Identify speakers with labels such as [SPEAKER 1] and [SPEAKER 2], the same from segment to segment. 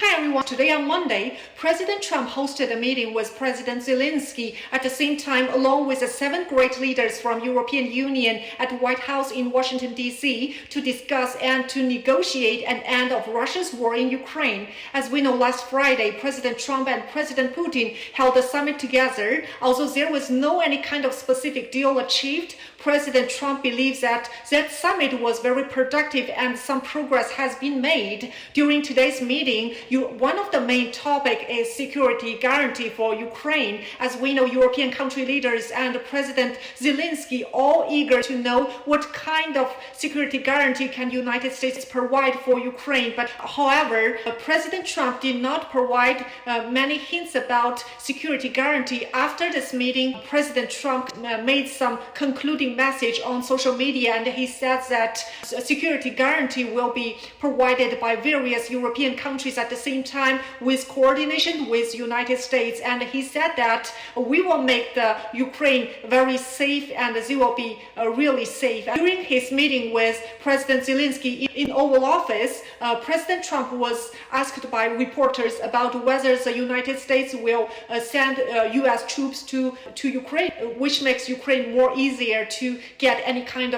[SPEAKER 1] Hi everyone, today on Monday, President Trump hosted a meeting with President Zelensky at the same time along with the 7 great leaders from European Union at the White House in Washington, D.C. to discuss and to negotiate an end of Russia's war in Ukraine. As we know, last Friday, President Trump and President Putin held a summit together. Although there was no any kind of specific deal achieved, President Trump believes that summit was very productive and some progress has been made. During today's meeting, one of the main topics is security guarantee for Ukraine. As we know, European country leaders and President Zelensky all eager to know what kind of security guarantee can United States provide for Ukraine. But however, President Trump did not provide many hints about security guarantee. After this meeting, President Trump made some concluding message on social media, and he said that a security guarantee will be provided by various European countries at the same time with coordination with United States. And he said that we will make the Ukraine very safe and they will be really safe. During his meeting with President Zelensky in Oval Office, President Trump was asked by reporters about whether the United States will send U.S. troops to Ukraine, which makes Ukraine more easier to get any kind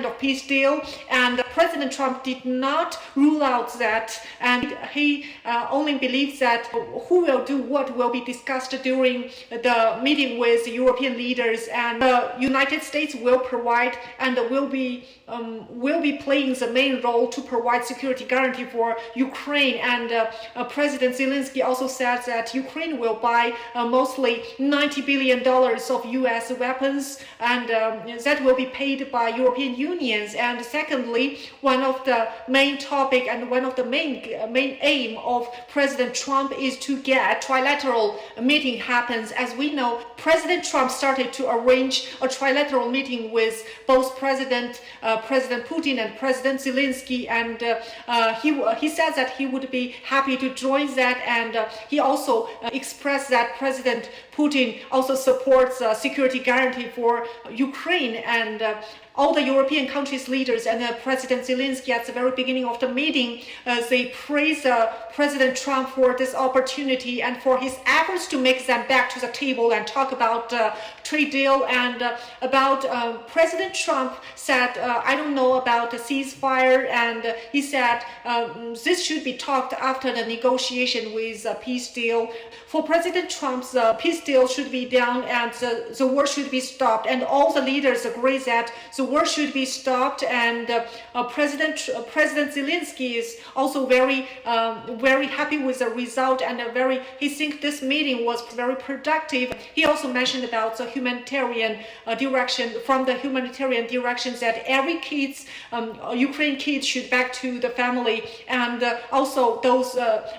[SPEAKER 1] of peace deal. And President Trump did not rule out that, and he only believes that who will do what will be discussed during the meeting with European leaders, and the United States will provide and will be playing the main role to provide security guarantee for Ukraine. And President Zelensky also said that Ukraine will buy mostly $90 billion of U.S. weapons, and that will be paid by European unions. And secondly, one of the main topic and one of the main aim of President Trump is to get trilateral meeting happens. As we know, President Trump started to arrange a trilateral meeting with both President Putin and President Zelensky, and he said that he would be happy to join that. And he also expressed that President Putin also supports security guarantee for Ukraine. And all the European countries' leaders and President Zelensky at the very beginning of the meeting, they praised President Trump for this opportunity and for his efforts to make them back to the table and talk about trade deal. And about President Trump said, I don't know about the ceasefire, and he said this should be talked after the negotiation with a peace deal. For President Trump, the peace deal should be done and the war should be stopped, and all the leaders agree that the war should be stopped. And President Zelensky is also very happy with the result, and he thinks this meeting was very productive. He also mentioned about the humanitarian direction, from the humanitarian directions that every Ukraine kids should back to the family. And also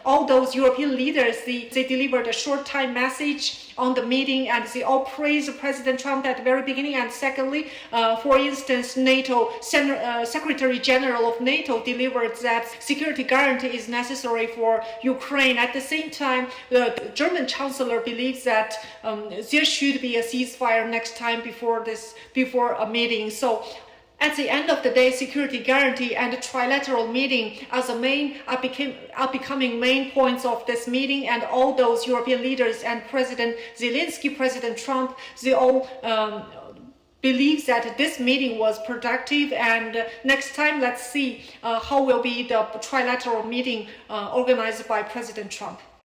[SPEAKER 1] all those European leaders, they delivered a short time message on the meeting, and they all praised President Trump at the very beginning. And secondly, for instance, NATO Secretary General of NATO delivered that security guarantee is necessary for Ukraine. At the same time, the German Chancellor believes that there should be a ceasefire next time before a meeting. So at the end of the day, security guarantee and the trilateral meeting are becoming main points of this meeting. And all those European leaders and President Zelensky, President Trump, they all believes that this meeting was productive. And next time, let's see how will be the trilateral meeting organized by President Trump.